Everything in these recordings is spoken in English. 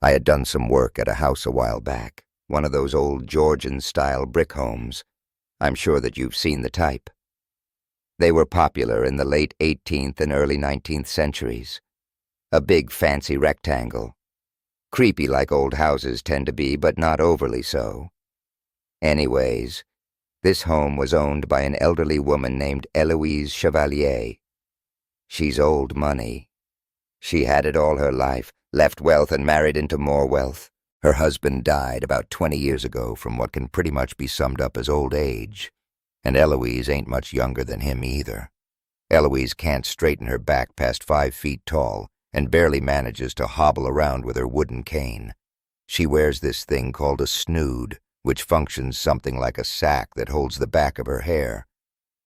I had done some work at a house a while back, one of those old Georgian-style brick homes. I'm sure that you've seen the type. They were popular in the late 18th and early 19th centuries. A big fancy rectangle. Creepy like old houses tend to be, but not overly so. Anyways, this home was owned by an elderly woman named Eloise Chevalier. She's old money. She had it all her life, left wealth and married into more wealth. Her husband died about 20 years ago from what can pretty much be summed up as old age, and Eloise ain't much younger than him either. Eloise can't straighten her back past 5 feet tall and barely manages to hobble around with her wooden cane. She wears this thing called a snood, which functions something like a sack that holds the back of her hair.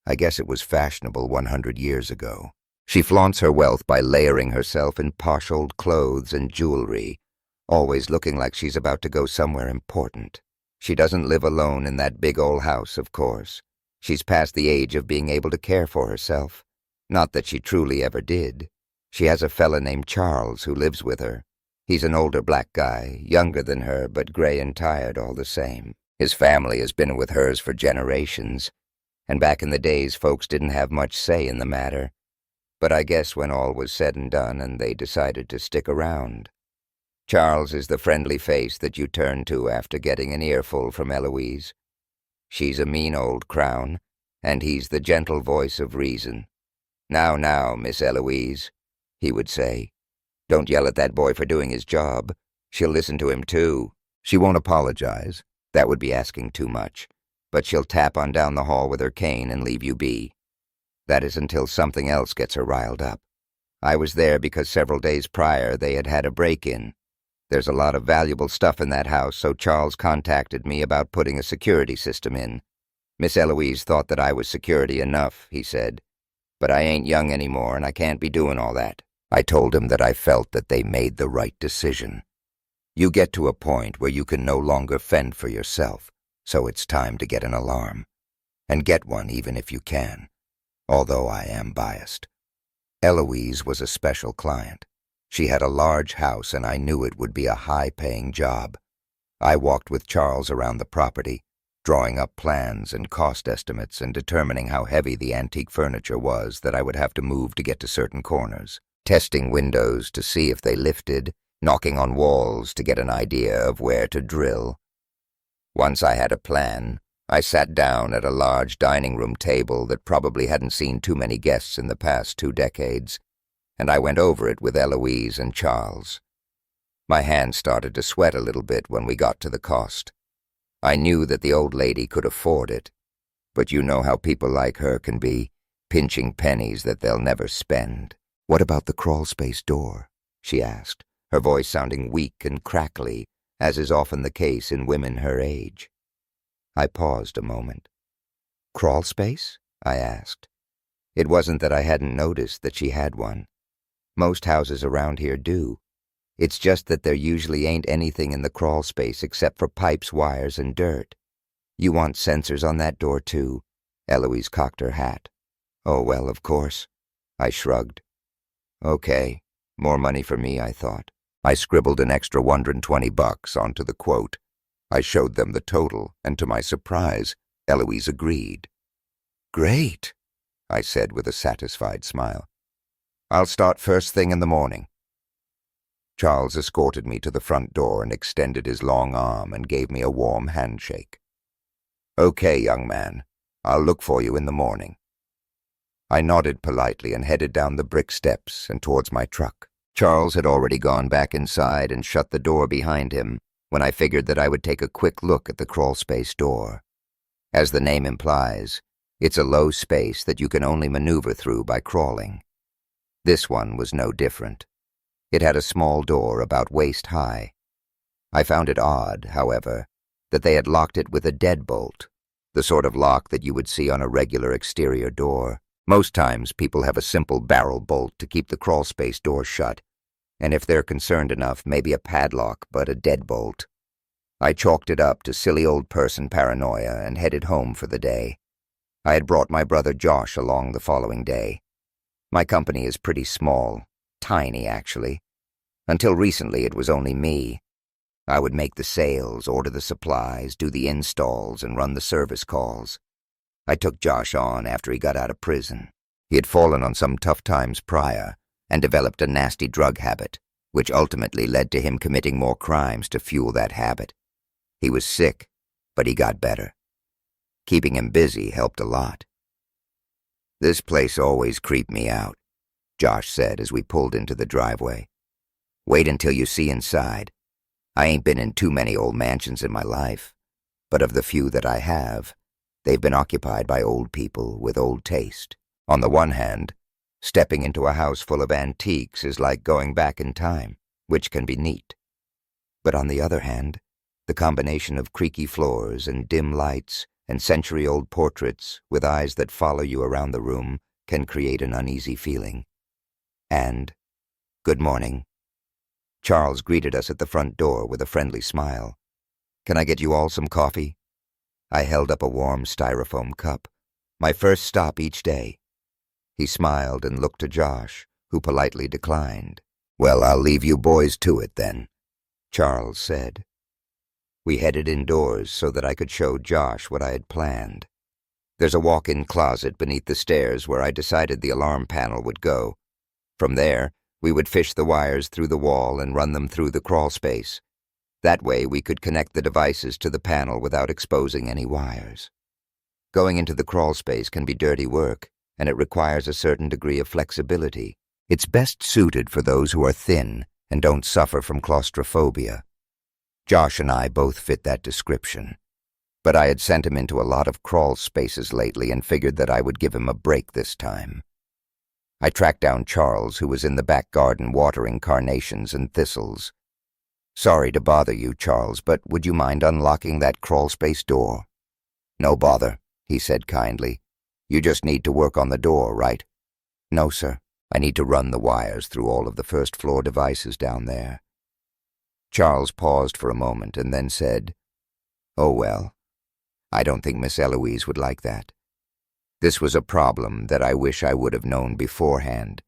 I guess it was fashionable 100 years ago. She flaunts her wealth by layering herself in posh old clothes and jewelry, always looking like she's about to go somewhere important. She doesn't live alone in that big old house, of course. She's past the age of being able to care for herself. Not that she truly ever did. She has a fella named Charles who lives with her. He's an older black guy, younger than her, but gray and tired all the same. His family has been with hers for generations, and back in the days folks didn't have much say in the matter. But I guess when all was said and done and they decided to stick around. Charles is the friendly face that you turn to after getting an earful from Eloise. She's a mean old crown, and he's the gentle voice of reason. Now, Miss Eloise," he would say. "Don't yell at that boy for doing his job. She'll listen to him too. She won't apologize. That would be asking too much. But she'll tap on down the hall with her cane and leave you be. That is until something else gets her riled up. I was there because several days prior they had had a break-in. There's a lot of valuable stuff in that house, so Charles contacted me about putting a security system in. Miss Eloise thought that I was security enough, he said. But I ain't young anymore, and I can't be doing all that. I told him that I felt that they made the right decision. You get to a point where you can no longer fend for yourself, so it's time to get an alarm. And get one even if you can, although I am biased. Eloise was a special client. She had a large house, and I knew it would be a high-paying job. I walked with Charles around the property, drawing up plans and cost estimates and determining how heavy the antique furniture was that I would have to move to get to certain corners, testing windows to see if they lifted, knocking on walls to get an idea of where to drill. Once I had a plan, I sat down at a large dining room table that probably hadn't seen too many guests in the past 2 decades, and I went over it with Eloise and Charles. My hands started to sweat a little bit when we got to the cost. I knew that the old lady could afford it, but you know how people like her can be, pinching pennies that they'll never spend. "What about the crawlspace door?" she asked, her voice sounding weak and crackly, as is often the case in women her age. I paused a moment. "Crawlspace?" I asked. It wasn't that I hadn't noticed that she had one. Most houses around here do. It's just that there usually ain't anything in the crawl space except for pipes, wires, and dirt. You want sensors on that door, too? Eloise cocked her hat. Oh, well, of course. I shrugged. Okay, more money for me, I thought. I scribbled an extra $120 onto the quote. I showed them the total, and to my surprise, Eloise agreed. Great, I said with a satisfied smile. I'll start first thing in the morning. Charles escorted me to the front door and extended his long arm and gave me a warm handshake. Okay, young man, I'll look for you in the morning. I nodded politely and headed down the brick steps and towards my truck. Charles had already gone back inside and shut the door behind him when I figured that I would take a quick look at the crawlspace door. As the name implies, it's a low space that you can only maneuver through by crawling. This one was no different. It had a small door about waist high. I found it odd, however, that they had locked it with a deadbolt, the sort of lock that you would see on a regular exterior door. Most times people have a simple barrel bolt to keep the crawlspace door shut, and if they're concerned enough, maybe a padlock, but a deadbolt. I chalked it up to silly old person paranoia and headed home for the day. I had brought my brother Josh along the following day. My company is pretty small, tiny actually. Until recently it was only me, I would make the sales, order the supplies, do the installs, and run the service calls. I took Josh on after he got out of prison. He had fallen on some tough times prior and developed a nasty drug habit, which ultimately led to him committing more crimes to fuel that habit. He was sick, but he got better. Keeping him busy helped a lot. "This place always creeped me out," Josh said as we pulled into the driveway. "Wait until you see inside. I ain't been in too many old mansions in my life, but of the few that I have, they've been occupied by old people with old taste. On the one hand, stepping into a house full of antiques is like going back in time, which can be neat. But on the other hand, the combination of creaky floors and dim lights and century-old portraits with eyes that follow you around the room can create an uneasy feeling. And, good morning." Charles greeted us at the front door with a friendly smile. "Can I get you all some coffee?" I held up a warm styrofoam cup, my first stop each day. He smiled and looked to Josh, who politely declined. "Well, I'll leave you boys to it then," Charles said. We headed indoors so that I could show Josh what I had planned. There's a walk-in closet beneath the stairs where I decided the alarm panel would go. From there, we would fish the wires through the wall and run them through the crawlspace. That way we could connect the devices to the panel without exposing any wires. Going into the crawlspace can be dirty work, and it requires a certain degree of flexibility. It's best suited for those who are thin and don't suffer from claustrophobia. Josh and I both fit that description, but I had sent him into a lot of crawl spaces lately and figured that I would give him a break this time. I tracked down Charles, who was in the back garden watering carnations and thistles. "Sorry to bother you, Charles, but would you mind unlocking that crawl space door?" "No bother," he said kindly. "You just need to work on the door, right?" "No, sir. I need to run the wires through all of the first-floor devices down there." Charles paused for a moment and then said, "Oh, well, I don't think Miss Eloise would like that. This was a problem that I wish I would have known beforehand.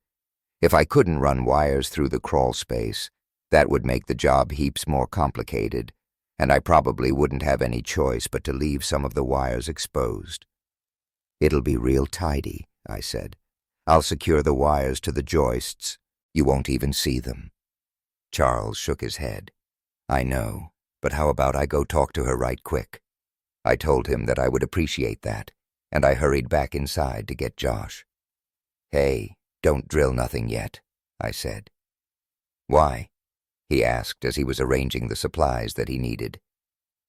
If I couldn't run wires through the crawl space, that would make the job heaps more complicated, and I probably wouldn't have any choice but to leave some of the wires exposed." "It'll be real tidy," I said. "I'll secure the wires to the joists. You won't even see them." Charles shook his head. "I know, but how about I go talk to her right quick?" I told him that I would appreciate that, and I hurried back inside to get Josh. "Hey, don't drill nothing yet," I said. "Why?" he asked as he was arranging the supplies that he needed.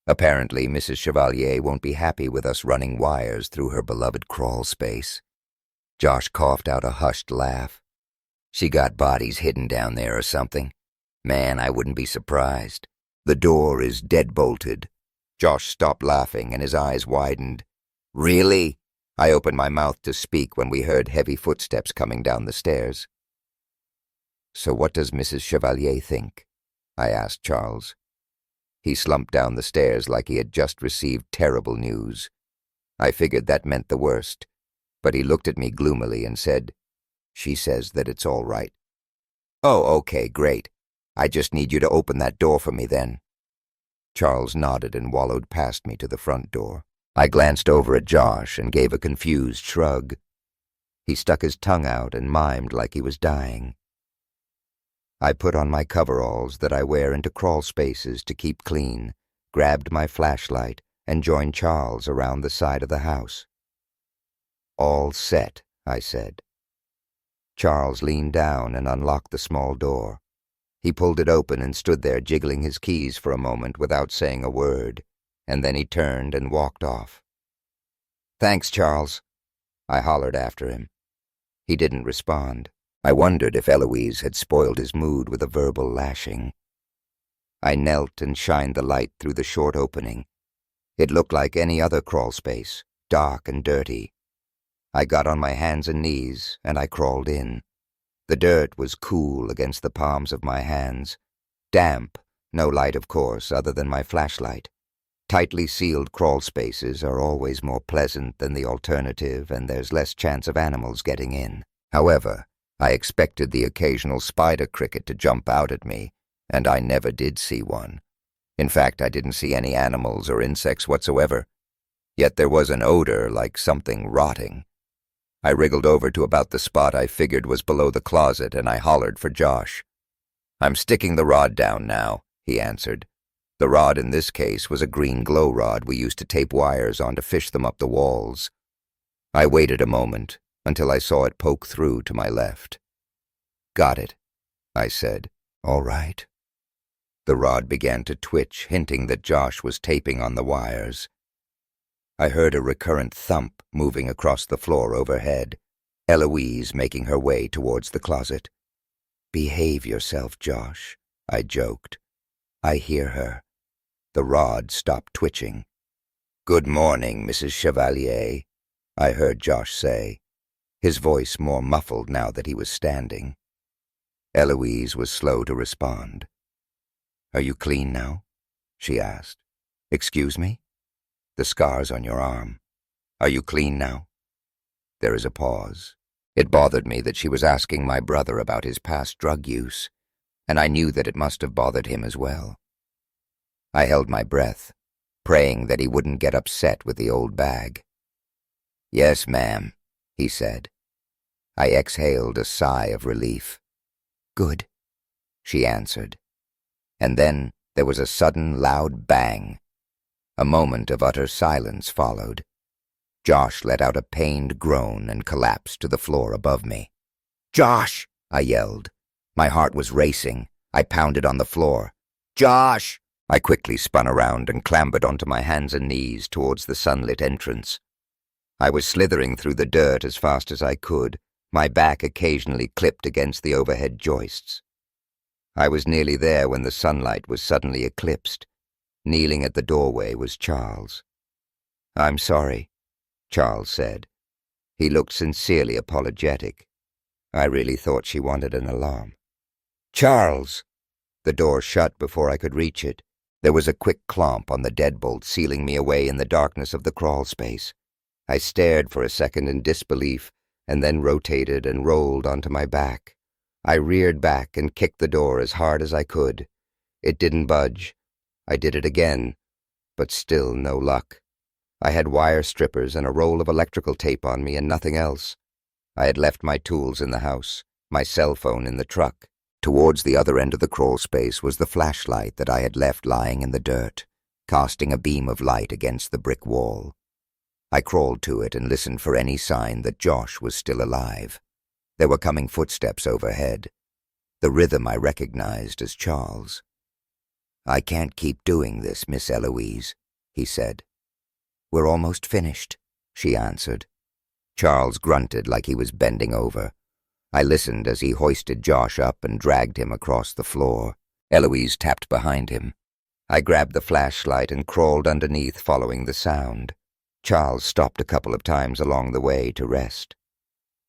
"Apparently, Mrs. Chevalier won't be happy with us running wires through her beloved crawl space." Josh coughed out a hushed laugh. "She got bodies hidden down there or something. Man, I wouldn't be surprised. The door is dead-bolted." Josh stopped laughing and his eyes widened. "Really?" I opened my mouth to speak when we heard heavy footsteps coming down the stairs. "So what does Mrs. Chevalier think?" I asked Charles. He slumped down the stairs like he had just received terrible news. I figured that meant the worst, but he looked at me gloomily and said, "She says that it's all right." "Oh, okay, great. I just need you to open that door for me then." Charles nodded and wallowed past me to the front door. I glanced over at Josh and gave a confused shrug. He stuck his tongue out and mimed like he was dying. I put on my coveralls that I wear into crawl spaces to keep clean, grabbed my flashlight, and joined Charles around the side of the house. "All set," I said. Charles leaned down and unlocked the small door. He pulled it open and stood there jiggling his keys for a moment without saying a word, and then he turned and walked off. "Thanks, Charles," I hollered after him. He didn't respond. I wondered if Eloise had spoiled his mood with a verbal lashing. I knelt and shined the light through the short opening. It looked like any other crawl space, dark and dirty. I got on my hands and knees, and I crawled in. The dirt was cool against the palms of my hands. Damp, no light of course, other than my flashlight. Tightly sealed crawl spaces are always more pleasant than the alternative, and there's less chance of animals getting in. However, I expected the occasional spider cricket to jump out at me, and I never did see one. In fact, I didn't see any animals or insects whatsoever. Yet there was an odor like something rotting. I wriggled over to about the spot I figured was below the closet, and I hollered for Josh. "I'm sticking the rod down now," he answered. The rod in this case was a green glow rod we used to tape wires on to fish them up the walls. I waited a moment until I saw it poke through to my left. "Got it," I said. "All right." The rod began to twitch, hinting that Josh was taping on the wires. I heard a recurrent thump moving across the floor overhead, Eloise making her way towards the closet. "Behave yourself, Josh," I joked. "I hear her." The rod stopped twitching. "Good morning, Mrs. Chevalier," I heard Josh say, his voice more muffled now that he was standing. Eloise was slow to respond. "Are you clean now?" she asked. "Excuse me?" "The scars on your arm. Are you clean now?" There is a pause. It bothered me that she was asking my brother about his past drug use, and I knew that it must have bothered him as well. I held my breath, praying that he wouldn't get upset with the old bag. "Yes, ma'am," he said. I exhaled a sigh of relief. "Good," she answered. And then there was a sudden loud bang. A moment of utter silence followed. Josh let out a pained groan and collapsed to the floor above me. "Josh!" I yelled. My heart was racing. I pounded on the floor. "Josh!" I quickly spun around and clambered onto my hands and knees towards the sunlit entrance. I was slithering through the dirt as fast as I could, my back occasionally clipped against the overhead joists. I was nearly there when the sunlight was suddenly eclipsed. Kneeling at the doorway was Charles. "I'm sorry," Charles said. He looked sincerely apologetic. I really thought she wanted an alarm. "Charles!" The door shut before I could reach it. There was a quick clomp on the deadbolt, sealing me away in the darkness of the crawlspace. I stared for a second in disbelief, and then rotated and rolled onto my back. I reared back and kicked the door as hard as I could. It didn't budge. I did it again, but still no luck. I had wire strippers and a roll of electrical tape on me and nothing else. I had left my tools in the house, my cell phone in the truck. Towards the other end of the crawlspace was the flashlight that I had left lying in the dirt, casting a beam of light against the brick wall. I crawled to it and listened for any sign that Josh was still alive. There were coming footsteps overhead. The rhythm I recognized as Charles. "I can't keep doing this, Miss Eloise," he said. "We're almost finished," she answered. Charles grunted like he was bending over. I listened as he hoisted Josh up and dragged him across the floor. Eloise tapped behind him. I grabbed the flashlight and crawled underneath, following the sound. Charles stopped a couple of times along the way to rest.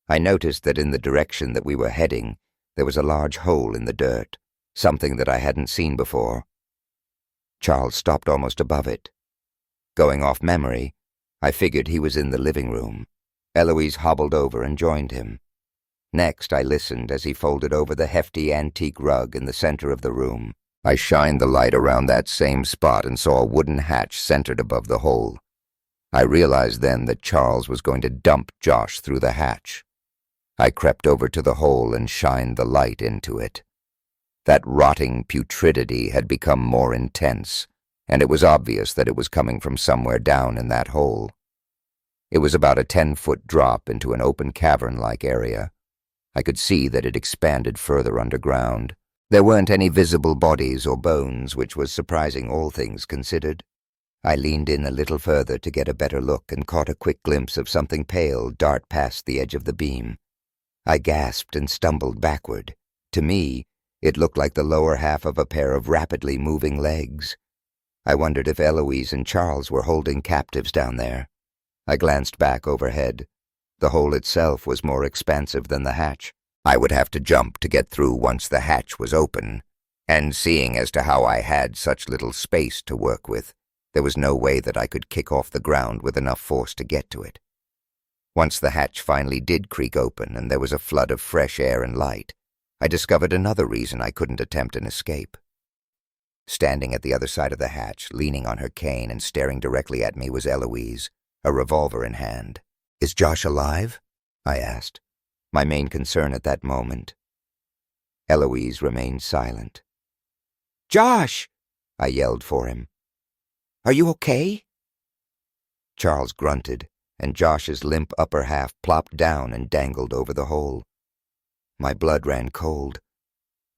I noticed that in the direction that we were heading, there was a large hole in the dirt, something that I hadn't seen before. Charles stopped almost above it. Going off memory, I figured he was in the living room. Eloise hobbled over and joined him. Next, I listened as he folded over the hefty antique rug in the center of the room. I shined the light around that same spot and saw a wooden hatch centered above the hole. I realized then that Charles was going to dump Josh through the hatch. I crept over to the hole and shined the light into it. That rotting putridity had become more intense, and it was obvious that it was coming from somewhere down in that hole. It was about a 10-foot drop into an open cavern-like area. I could see that it expanded further underground. There weren't any visible bodies or bones, which was surprising, all things considered. I leaned in a little further to get a better look and caught a quick glimpse of something pale dart past the edge of the beam. I gasped and stumbled backward. To me, it looked like the lower half of a pair of rapidly moving legs. I wondered if Eloise and Charles were holding captives down there. I glanced back overhead. The hole itself was more expansive than the hatch. I would have to jump to get through once the hatch was open, and seeing as to how I had such little space to work with, there was no way that I could kick off the ground with enough force to get to it. Once the hatch finally did creak open and there was a flood of fresh air and light, I discovered another reason I couldn't attempt an escape. Standing at the other side of the hatch, leaning on her cane and staring directly at me, was Eloise, a revolver in hand. "Is Josh alive?" I asked, my main concern at that moment. Eloise remained silent. "Josh!" I yelled for him. "Are you okay?" Charles grunted, and Josh's limp upper half plopped down and dangled over the hole. My blood ran cold.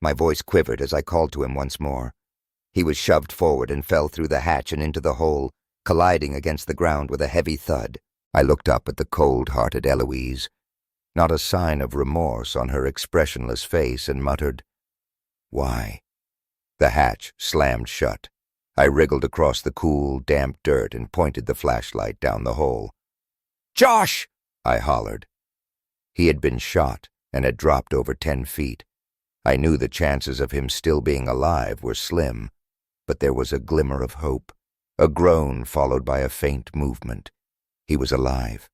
My voice quivered as I called to him once more. He was shoved forward and fell through the hatch and into the hole, colliding against the ground with a heavy thud. I looked up at the cold-hearted Eloise, not a sign of remorse on her expressionless face, and muttered, "Why?" The hatch slammed shut. I wriggled across the cool, damp dirt and pointed the flashlight down the hole. "Josh!" I hollered. He had been shot and had dropped over 10 feet. I knew the chances of him still being alive were slim, but there was a glimmer of hope, a groan followed by a faint movement. He was alive.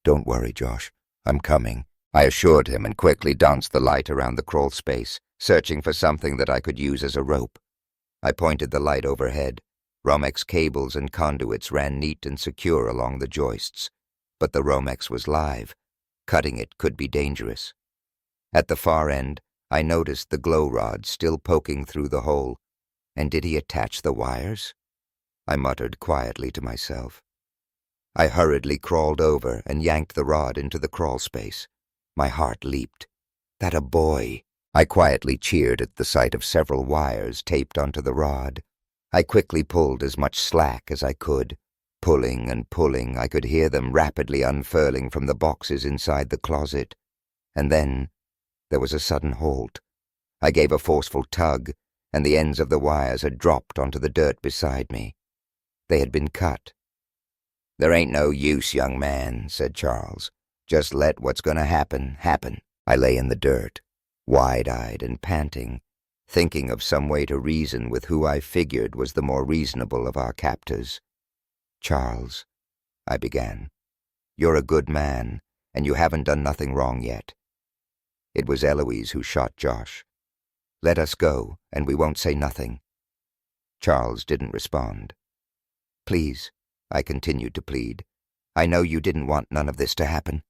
"Don't worry, Josh. I'm coming," I assured him, and quickly danced the light around the crawl space, searching for something that I could use as a rope. I pointed the light overhead. Romex cables and conduits ran neat and secure along the joists, but the Romex was live. Cutting it could be dangerous. At the far end, I noticed the glow rod still poking through the hole. And did he attach the wires? I muttered quietly to myself. I hurriedly crawled over and yanked the rod into the crawl space. My heart leaped. That a boy! I quietly cheered at the sight of several wires taped onto the rod. I quickly pulled as much slack as I could. Pulling and pulling, I could hear them rapidly unfurling from the boxes inside the closet. And then there was a sudden halt. I gave a forceful tug, and the ends of the wires had dropped onto the dirt beside me. They had been cut. "There ain't no use, young man," said Charles. "Just let what's going to happen, happen." I lay in the dirt, wide-eyed and panting, thinking of some way to reason with who I figured was the more reasonable of our captors. "Charles," I began, "you're a good man, and you haven't done nothing wrong yet. It was Eloise who shot Josh. Let us go, and we won't say nothing." Charles didn't respond. "Please," I continued to plead. "I know you didn't want none of this to happen."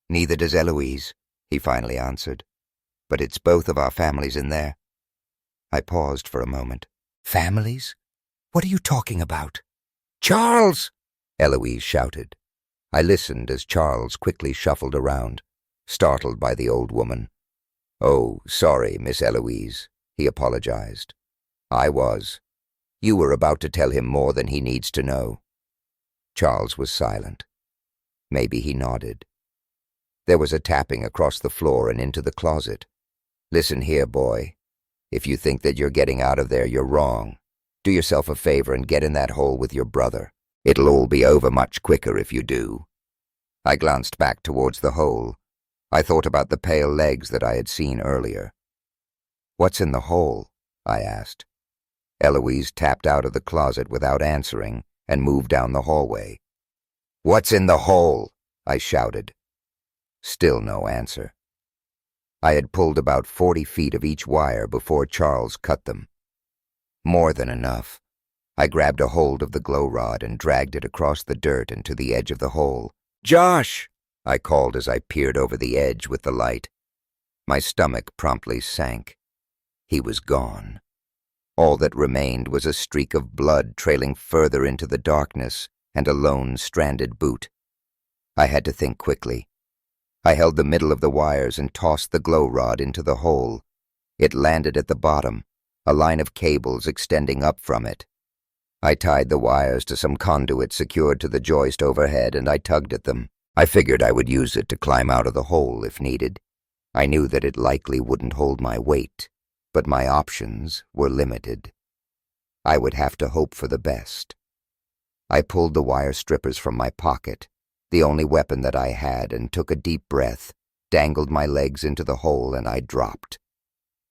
"Neither does Eloise," he finally answered. "But it's both of our families in there." I paused for a moment. "Families? What are you talking about?" "Charles!" Eloise shouted. I listened as Charles quickly shuffled around, startled by the old woman. "Oh, sorry, Miss Eloise," he apologized. "I was. You were about to tell him more than he needs to know." Charles was silent. Maybe he nodded. There was a tapping across the floor and into the closet. "Listen here, boy. If you think that you're getting out of there, you're wrong. Do yourself a favor and get in that hole with your brother. It'll all be over much quicker if you do." I glanced back towards the hole. I thought about the pale legs that I had seen earlier. "What's in the hole?" I asked. Eloise tapped out of the closet without answering and moved down the hallway. "What's in the hole?" I shouted. Still no answer. I had pulled about 40 feet of each wire before Charles cut them. More than enough. I grabbed a hold of the glow rod and dragged it across the dirt and to the edge of the hole. "Josh!" I called as I peered over the edge with the light. My stomach promptly sank. He was gone. All that remained was a streak of blood trailing further into the darkness and a lone stranded boot. I had to think quickly. I held the middle of the wires and tossed the glow rod into the hole. It landed at the bottom, a line of cables extending up from it. I tied the wires to some conduit secured to the joist overhead, and I tugged at them. I figured I would use it to climb out of the hole if needed. I knew that it likely wouldn't hold my weight, but my options were limited. I would have to hope for the best. I pulled the wire strippers from my pocket, the only weapon that I had, and took a deep breath, dangled my legs into the hole, and I dropped.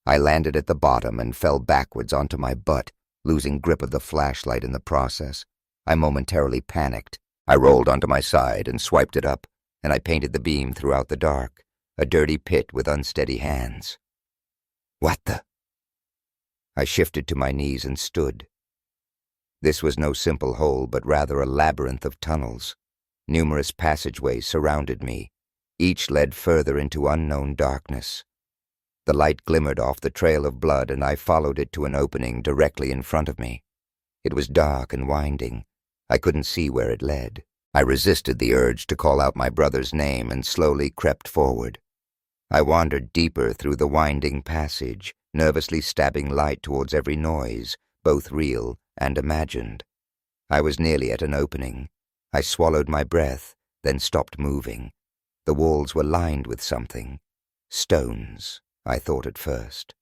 I landed at the bottom and fell backwards onto my butt, losing grip of the flashlight in the process. I momentarily panicked. I rolled onto my side and swiped it up, and I painted the beam throughout the dark, a dirty pit with unsteady hands. "What the?" I shifted to my knees and stood. This was no simple hole, but rather a labyrinth of tunnels. Numerous passageways surrounded me. Each led further into unknown darkness. The light glimmered off the trail of blood, and I followed it to an opening directly in front of me. It was dark and winding. I couldn't see where it led. I resisted the urge to call out my brother's name and slowly crept forward. I wandered deeper through the winding passage, nervously stabbing light towards every noise, both real and imagined. I was nearly at an opening. I swallowed my breath, then stopped moving. The walls were lined with something. Stones, I thought at first.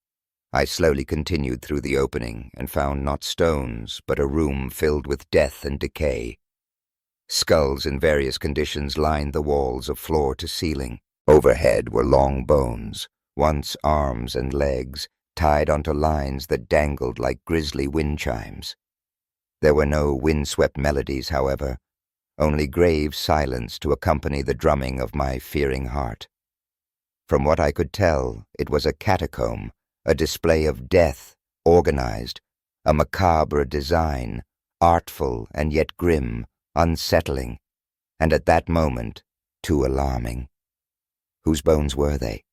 I slowly continued through the opening and found not stones, but a room filled with death and decay. Skulls in various conditions lined the walls of floor to ceiling. Overhead were long bones, once arms and legs, tied onto lines that dangled like grisly wind chimes. There were no windswept melodies, however, only grave silence to accompany the drumming of my fearing heart. From what I could tell, it was a catacomb, a display of death, organized, a macabre design, artful and yet grim, unsettling, and at that moment, too alarming. Whose bones were they?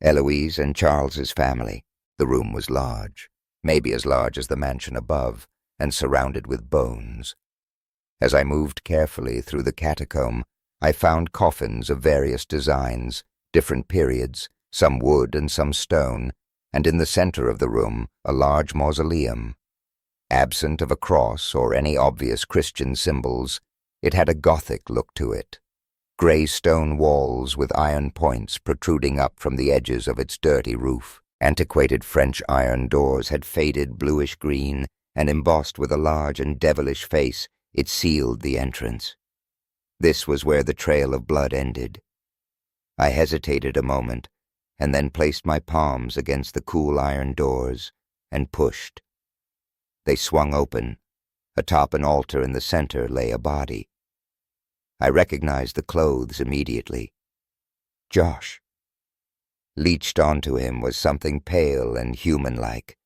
Eloise and Charles's family. The room was large, maybe as large as the mansion above, and surrounded with bones. As I moved carefully through the catacomb, I found coffins of various designs, different periods, some wood and some stone, and in the center of the room, a large mausoleum. Absent of a cross or any obvious Christian symbols, it had a Gothic look to it. Gray stone walls with iron points protruding up from the edges of its dirty roof. Antiquated French iron doors had faded bluish-green, and embossed with a large and devilish face, it sealed the entrance. This was where the trail of blood ended. I hesitated a moment, and then placed my palms against the cool iron doors, and pushed. They swung open. Atop an altar in the center lay a body. I recognized the clothes immediately. Josh. Leached onto him was something pale and human-like,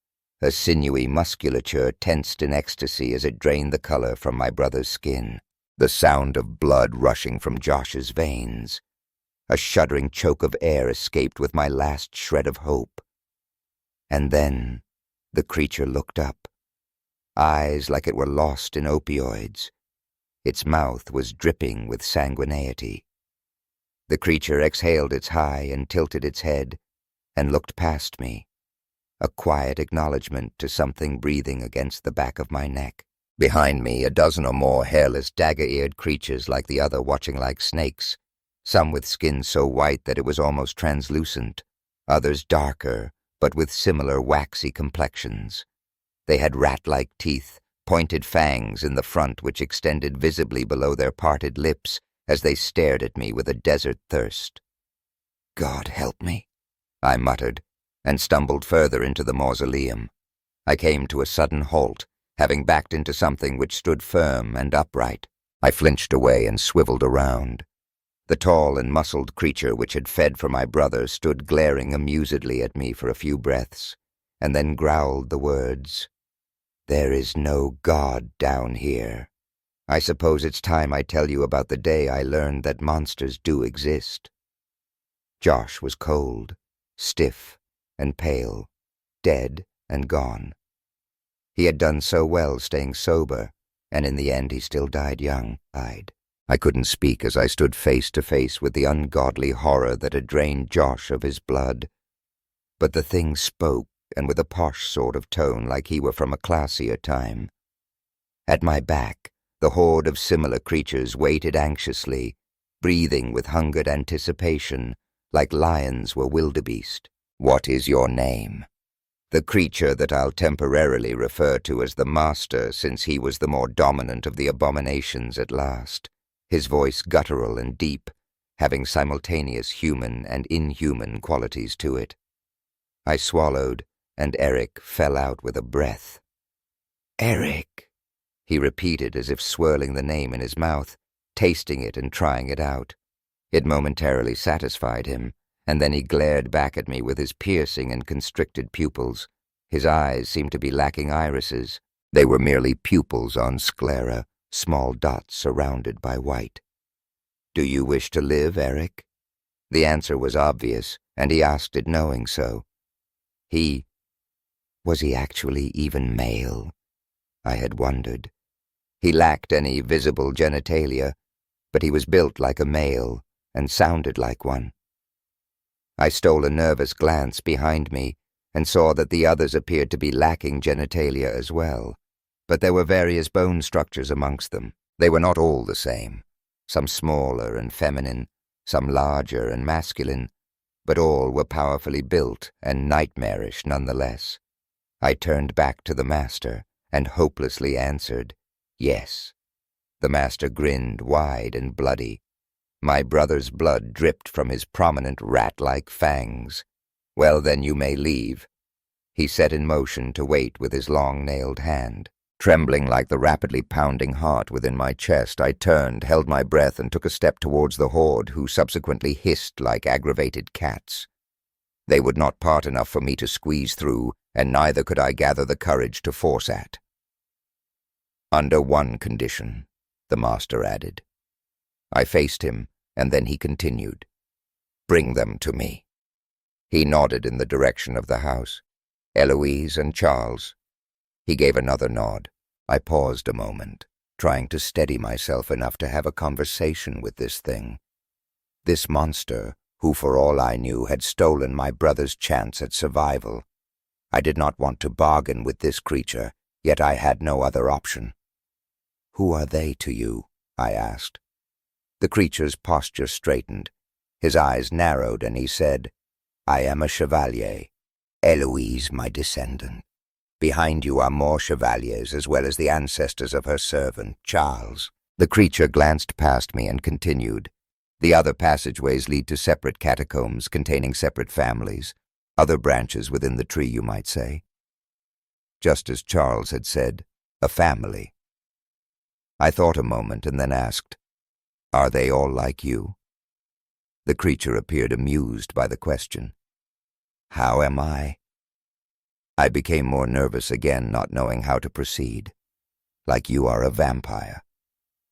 a sinewy musculature tensed in ecstasy as it drained the color from my brother's skin, the sound of blood rushing from Josh's veins. A shuddering choke of air escaped with my last shred of hope. And then the creature looked up, eyes like it were lost in opioids. Its mouth was dripping with sanguinity. The creature exhaled its high and tilted its head and looked past me, a quiet acknowledgement to something breathing against the back of my neck. Behind me, a dozen or more hairless, dagger-eared creatures like the other watching like snakes, some with skin so white that it was almost translucent, others darker, but with similar waxy complexions. They had rat-like teeth, pointed fangs in the front which extended visibly below their parted lips as they stared at me with a desert thirst. "God help me," I muttered, and stumbled further into the mausoleum. I came to a sudden halt, having backed into something which stood firm and upright. I flinched away and swiveled around. The tall and muscled creature which had fed for my brother stood glaring amusedly at me for a few breaths, and then growled the words, "There is no God down here. I suppose it's time I tell you about the day I learned that monsters do exist." Josh was cold, stiff, and pale, dead and gone. He had done so well staying sober, and in the end he still died young. I couldn't speak as I stood face to face with the ungodly horror that had drained Josh of his blood. But the thing spoke, and with a posh sort of tone like he were from a classier time. At my back, the horde of similar creatures waited anxiously, breathing with hungered anticipation, like lions were wildebeest. "What is your name?" The creature that I'll temporarily refer to as the Master, since he was the more dominant of the abominations at last, his voice guttural and deep, having simultaneous human and inhuman qualities to it. I swallowed, and Eric fell out with a breath. "Eric," he repeated as if swirling the name in his mouth, tasting it and trying it out. It momentarily satisfied him, and then he glared back at me with his piercing and constricted pupils. His eyes seemed to be lacking irises. They were merely pupils on sclera, small dots surrounded by white. "Do you wish to live, Eric?" The answer was obvious, and he asked it knowing so. Was he actually even male? I had wondered. He lacked any visible genitalia, but he was built like a male and sounded like one. I stole a nervous glance behind me and saw that the others appeared to be lacking genitalia as well, but there were various bone structures amongst them. They were not all the same, some smaller and feminine, some larger and masculine, but all were powerfully built and nightmarish nonetheless. I turned back to the master and hopelessly answered, "Yes." The master grinned wide and bloody. My brother's blood dripped from his prominent rat-like fangs. "Well, then you may leave." He set in motion to wait with his long-nailed hand. Trembling like the rapidly pounding heart within my chest, I turned, held my breath, and took a step towards the horde, who subsequently hissed like aggravated cats. They would not part enough for me to squeeze through, and neither could I gather the courage to force at. "Under one condition," the master added. I faced him, and then he continued, "Bring them to me." He nodded in the direction of the house. "Eloise and Charles." He gave another nod. I paused a moment, trying to steady myself enough to have a conversation with this thing. This monster, who for all I knew had stolen my brother's chance at survival. I did not want to bargain with this creature, yet I had no other option. "Who are they to you?" I asked. The creature's posture straightened. His eyes narrowed, and he said, "I am a chevalier. Eloise, my descendant. Behind you are more chevaliers, as well as the ancestors of her servant, Charles." The creature glanced past me and continued, "The other passageways lead to separate catacombs containing separate families, other branches within the tree, you might say." Just as Charles had said, a family. I thought a moment and then asked, "Are they all like you?" The creature appeared amused by the question. "How am I?" I became more nervous again, not knowing how to proceed. "Like you are a vampire."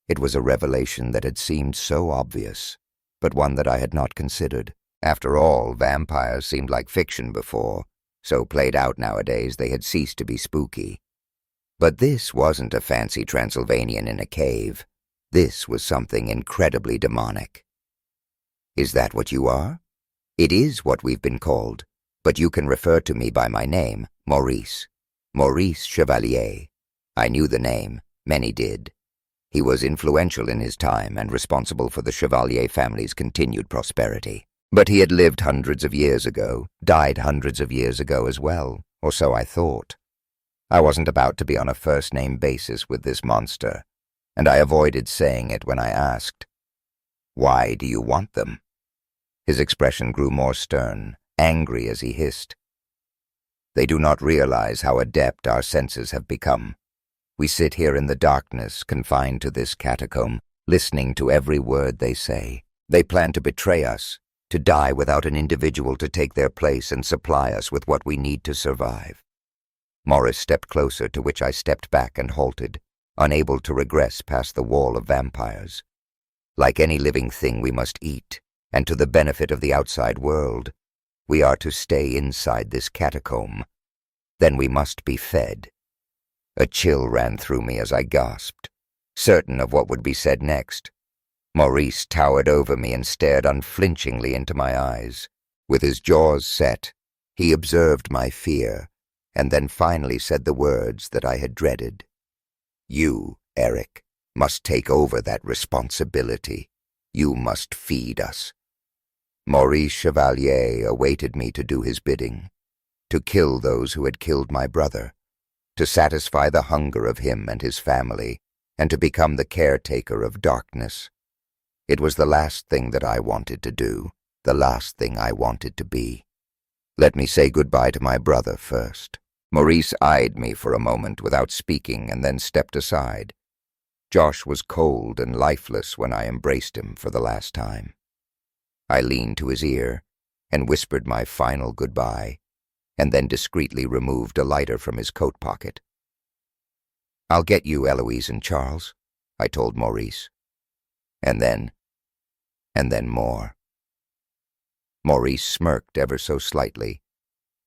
It was a revelation that had seemed so obvious, but one that I had not considered. After all, vampires seemed like fiction before, so played out nowadays they had ceased to be spooky. But this wasn't a fancy Transylvanian in a cave. This was something incredibly demonic. "Is that what you are?" "It is what we've been called, but you can refer to me by my name, Maurice. Maurice Chevalier." I knew the name. Many did. He was influential in his time and responsible for the Chevalier family's continued prosperity. But he had lived hundreds of years ago, died hundreds of years ago as well, or so I thought. I wasn't about to be on a first-name basis with this monster, and I avoided saying it when I asked, "Why do you want them?" His expression grew more stern, angry as he hissed. "They do not realize how adept our senses have become. We sit here in the darkness, confined to this catacomb, listening to every word they say. They plan to betray us, to die without an individual to take their place and supply us with what we need to survive." Morris stepped closer, to which I stepped back and halted, unable to regress past the wall of vampires. Like any living thing, we must eat, and to the benefit of the outside world, we are to stay inside this catacomb. Then we must be fed. A chill ran through me as I gasped, certain of what would be said next. Maurice towered over me and stared unflinchingly into my eyes. With his jaws set, he observed my fear, and then finally said the words that I had dreaded. "You, Eric, must take over that responsibility. You must feed us." Maurice Chevalier awaited me to do his bidding, to kill those who had killed my brother, to satisfy the hunger of him and his family, and to become the caretaker of darkness. It was the last thing that I wanted to do, the last thing I wanted to be. Let me say goodbye to my brother first. Maurice eyed me for a moment without speaking and then stepped aside. Josh was cold and lifeless when I embraced him for the last time. I leaned to his ear and whispered my final goodbye, and then discreetly removed a lighter from his coat pocket. "I'll get you, Eloise and Charles," I told Maurice. And then more. Maurice smirked ever so slightly,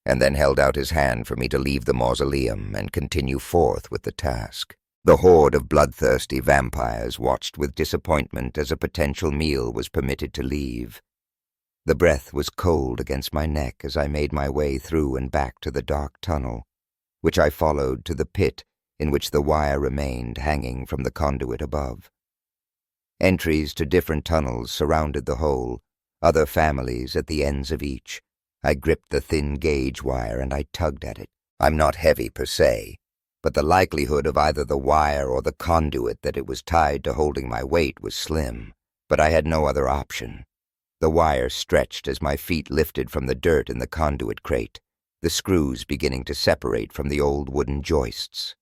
and then held out his hand for me to leave the mausoleum and continue forth with the task. The horde of bloodthirsty vampires watched with disappointment as a potential meal was permitted to leave. The breath was cold against my neck as I made my way through and back to the dark tunnel, which I followed to the pit in which the wire remained hanging from the conduit above. Entries to different tunnels surrounded the hole, other families at the ends of each. I gripped the thin gauge wire and I tugged at it. I'm not heavy per se, but the likelihood of either the wire or the conduit that it was tied to holding my weight was slim. But I had no other option. The wire stretched as my feet lifted from the dirt in the conduit crate, the screws beginning to separate from the old wooden joists.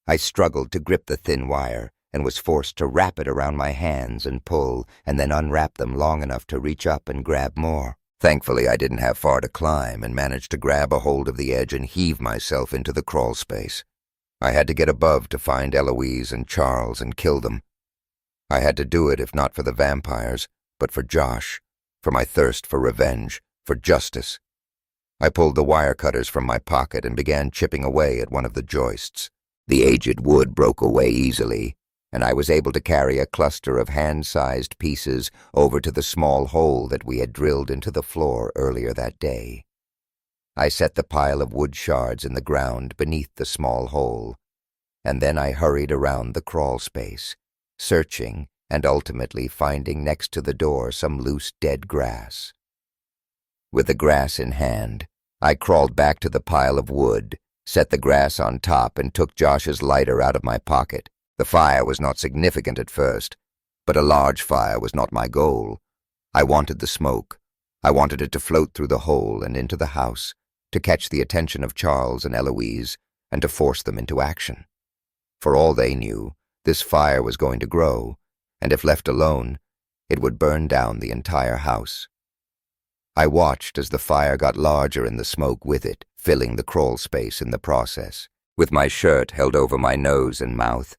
I struggled to grip the thin wire and was forced to wrap it around my hands and pull, and then unwrap them long enough to reach up and grab more. Thankfully, I didn't have far to climb and managed to grab a hold of the edge and heave myself into the crawl space. I had to get above to find Eloise and Charles and kill them. I had to do it if not for the vampires, but for Josh, for my thirst for revenge, for justice. I pulled the wire cutters from my pocket and began chipping away at one of the joists. The aged wood broke away easily, and I was able to carry a cluster of hand-sized pieces over to the small hole that we had drilled into the floor earlier that day. I set the pile of wood shards in the ground beneath the small hole, and then I hurried around the crawl space, searching and ultimately finding next to the door some loose dead grass. With the grass in hand, I crawled back to the pile of wood, set the grass on top, and took Josh's lighter out of my pocket. The fire was not significant at first, but a large fire was not my goal. I wanted the smoke. I wanted it to float through the hole and into the house, to catch the attention of Charles and Eloise, and to force them into action. For all they knew, this fire was going to grow, and if left alone, it would burn down the entire house. I watched as the fire got larger and the smoke with it, filling the crawl space in the process. With my shirt held over my nose and mouth,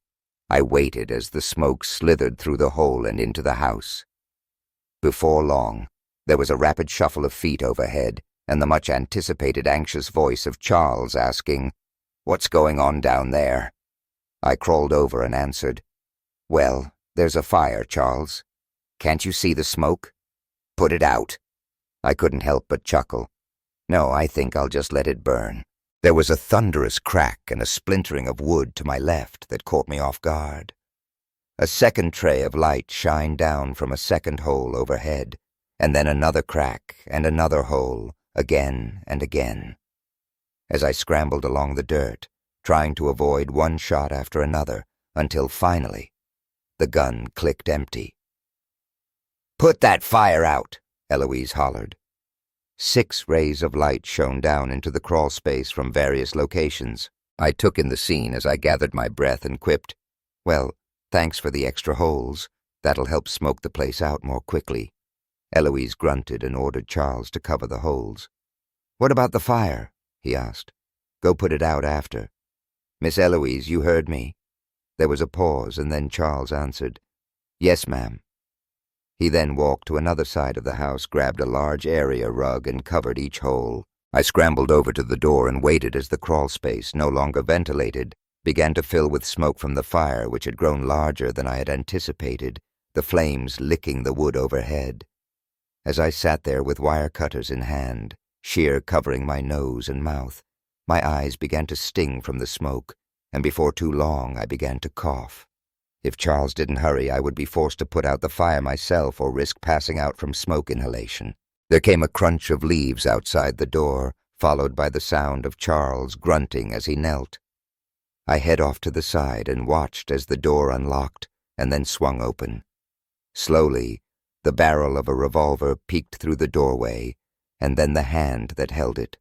I waited as the smoke slithered through the hole and into the house. Before long, there was a rapid shuffle of feet overhead and the much-anticipated anxious voice of Charles asking, "What's going on down there?" I crawled over and answered, "Well, there's a fire, Charles. Can't you see the smoke? Put it out." I couldn't help but chuckle. "No, I think I'll just let it burn." There was a thunderous crack and a splintering of wood to my left that caught me off guard. A second tray of light shined down from a second hole overhead, and then another crack and another hole, again and again. As I scrambled along the dirt, trying to avoid one shot after another, until finally, the gun clicked empty. "Put that fire out," Eloise hollered. 6 rays of light shone down into the crawl space from various locations. I took in the scene as I gathered my breath and quipped, "Well, thanks for the extra holes. That'll help smoke the place out more quickly." Eloise grunted and ordered Charles to cover the holes. "What about the fire?" he asked. "Go put it out after." "Miss Eloise, you heard me." There was a pause, and then Charles answered, "Yes, ma'am." He then walked to another side of the house, grabbed a large area rug, and covered each hole. I scrambled over to the door and waited as the crawl space, no longer ventilated, began to fill with smoke from the fire, which had grown larger than I had anticipated, the flames licking the wood overhead. As I sat there with wire cutters in hand, sheer covering my nose and mouth, my eyes began to sting from the smoke, and before too long I began to cough. If Charles didn't hurry, I would be forced to put out the fire myself or risk passing out from smoke inhalation. There came a crunch of leaves outside the door, followed by the sound of Charles grunting as he knelt. I head off to the side and watched as the door unlocked and then swung open. Slowly, the barrel of a revolver peeked through the doorway, and then the hand that held it.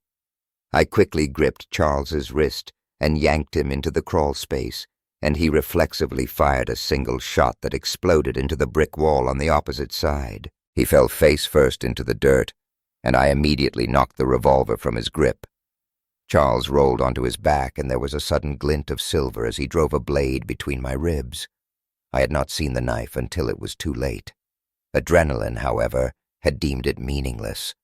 I quickly gripped Charles's wrist and yanked him into the crawl space, and he reflexively fired a single shot that exploded into the brick wall on the opposite side. He fell face first into the dirt, and I immediately knocked the revolver from his grip. Charles rolled onto his back, and there was a sudden glint of silver as he drove a blade between my ribs. I had not seen the knife until it was too late. Adrenaline, however, had deemed it meaningless.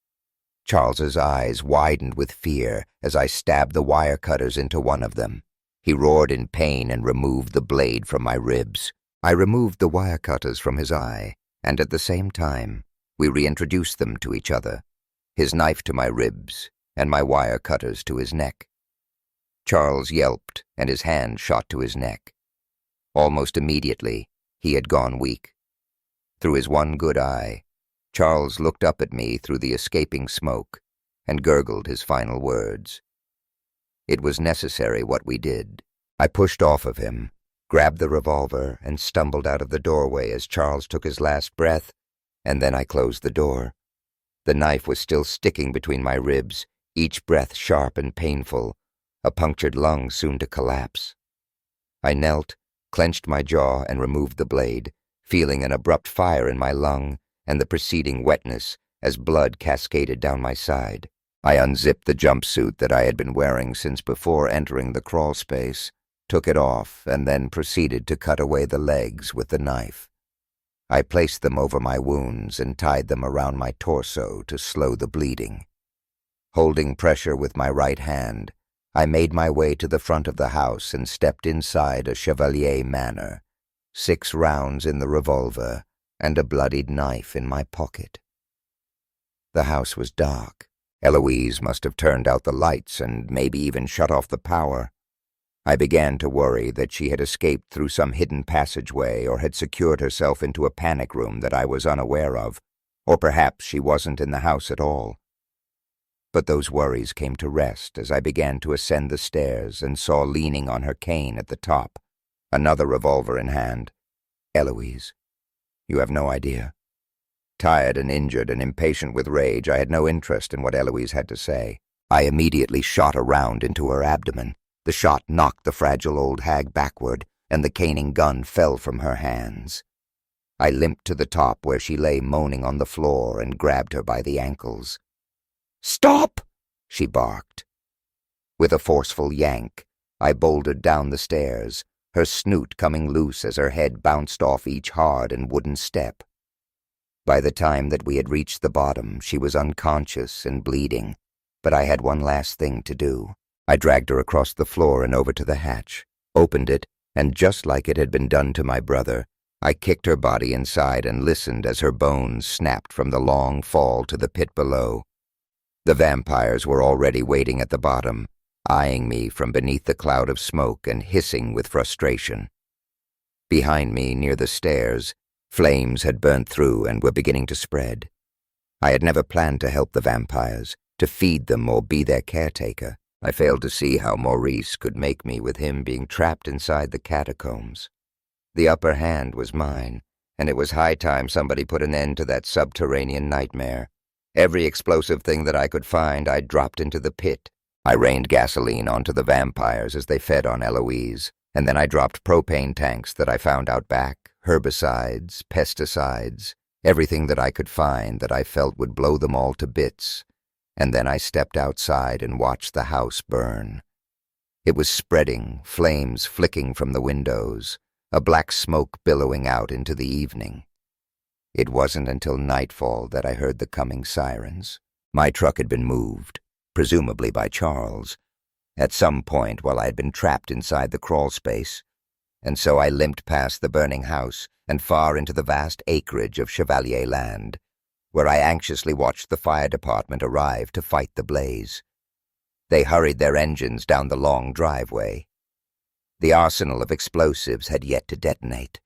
Charles's eyes widened with fear as I stabbed the wire cutters into one of them. He roared in pain and removed the blade from my ribs. I removed the wire cutters from his eye, and at the same time, we reintroduced them to each other, his knife to my ribs and my wire cutters to his neck. Charles yelped, and his hand shot to his neck. Almost immediately, he had gone weak. Through his one good eye, Charles looked up at me through the escaping smoke and gurgled his final words. It was necessary what we did. I pushed off of him, grabbed the revolver, and stumbled out of the doorway as Charles took his last breath, and then I closed the door. The knife was still sticking between my ribs, each breath sharp and painful, a punctured lung soon to collapse. I knelt, clenched my jaw, and removed the blade, feeling an abrupt fire in my lung and the preceding wetness as blood cascaded down my side. I unzipped the jumpsuit that I had been wearing since before entering the crawlspace, took it off, and then proceeded to cut away the legs with the knife. I placed them over my wounds and tied them around my torso to slow the bleeding. Holding pressure with my right hand, I made my way to the front of the house and stepped inside a Chevalier manner, 6 rounds in the revolver and a bloodied knife in my pocket. The house was dark. Eloise must have turned out the lights and maybe even shut off the power. I began to worry that she had escaped through some hidden passageway or had secured herself into a panic room that I was unaware of, or perhaps she wasn't in the house at all. But those worries came to rest as I began to ascend the stairs and saw leaning on her cane at the top, another revolver in hand, Eloise. You have no idea. Tired and injured and impatient with rage, I had no interest in what Eloise had to say. I immediately shot a round into her abdomen. The shot knocked the fragile old hag backward, and the caning gun fell from her hands. I limped to the top where she lay moaning on the floor and grabbed her by the ankles. "Stop!" she barked. With a forceful yank, I bouldered down the stairs, her snoot coming loose as her head bounced off each hard and wooden step. By the time that we had reached the bottom, she was unconscious and bleeding, but I had one last thing to do. I dragged her across the floor and over to the hatch, opened it, and just like it had been done to my brother, I kicked her body inside and listened as her bones snapped from the long fall to the pit below. The vampires were already waiting at the bottom, eyeing me from beneath the cloud of smoke and hissing with frustration. Behind me, near the stairs, flames had burnt through and were beginning to spread. I had never planned to help the vampires, to feed them or be their caretaker. I failed to see how Maurice could make me with him being trapped inside the catacombs. The upper hand was mine, and it was high time somebody put an end to that subterranean nightmare. Every explosive thing that I could find I dropped into the pit. I rained gasoline onto the vampires as they fed on Eloise, and then I dropped propane tanks that I found out back, herbicides, pesticides, everything that I could find that I felt would blow them all to bits, and then I stepped outside and watched the house burn. It was spreading, flames flicking from the windows, a black smoke billowing out into the evening. It wasn't until nightfall that I heard the coming sirens. My truck had been moved, presumably by Charles, at some point while I had been trapped inside the crawlspace, and so I limped past the burning house and far into the vast acreage of Chevalier land, where I anxiously watched the fire department arrive to fight the blaze. They hurried their engines down the long driveway. The arsenal of explosives had yet to detonate.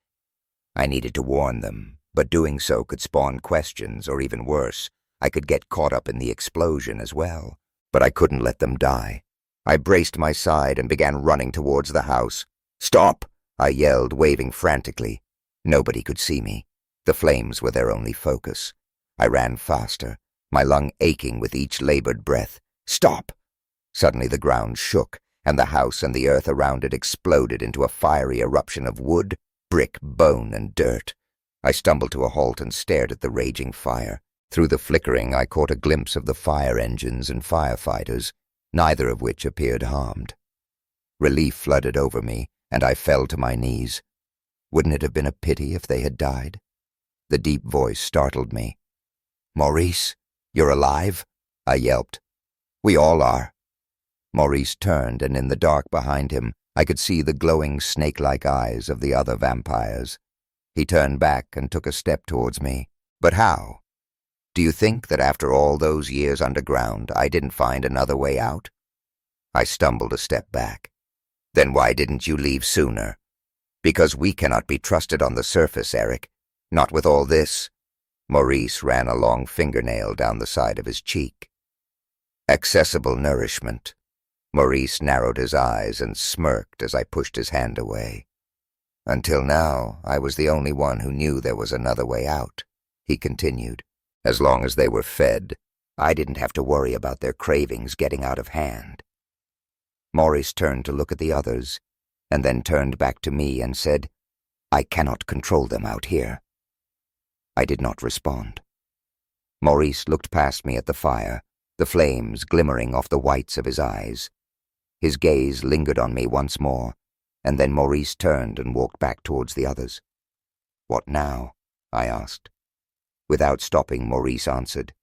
I needed to warn them, but doing so could spawn questions, or even worse, I could get caught up in the explosion as well. But I couldn't let them die. I braced my side and began running towards the house. "Stop!" I yelled, waving frantically. Nobody could see me. The flames were their only focus. I ran faster, my lung aching with each labored breath. "Stop!" Suddenly the ground shook, and the house and the earth around it exploded into a fiery eruption of wood, brick, bone, and dirt. I stumbled to a halt and stared at the raging fire. Through the flickering, I caught a glimpse of the fire engines and firefighters. neither of which appeared harmed. Relief flooded over me, and I fell to my knees. Wouldn't it have been a pity if they had died? The deep voice startled me. "Maurice, you're alive?" I yelped. "We all are." Maurice turned, and in the dark behind him, I could see the glowing snake-like eyes of the other vampires. He turned back and took a step towards me. "But how? Do you think that after all those years underground, I didn't find another way out?" I stumbled a step back. "Then why didn't you leave sooner?" "Because we cannot be trusted on the surface, Eric. Not with all this." Maurice ran a long fingernail down the side of his cheek. "Accessible nourishment." Maurice narrowed his eyes and smirked as I pushed his hand away. "Until now, I was the only one who knew there was another way out," he continued. "As long as they were fed, I didn't have to worry about their cravings getting out of hand." Maurice turned to look at the others, and then turned back to me and said, "I cannot control them out here." I did not respond. Maurice looked past me at the fire, the flames glimmering off the whites of his eyes. His gaze lingered on me once more, and then Maurice turned and walked back towards the others. "What now?" I asked. Without stopping, Maurice answered,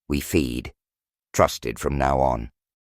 "We feed. Trusted from now on.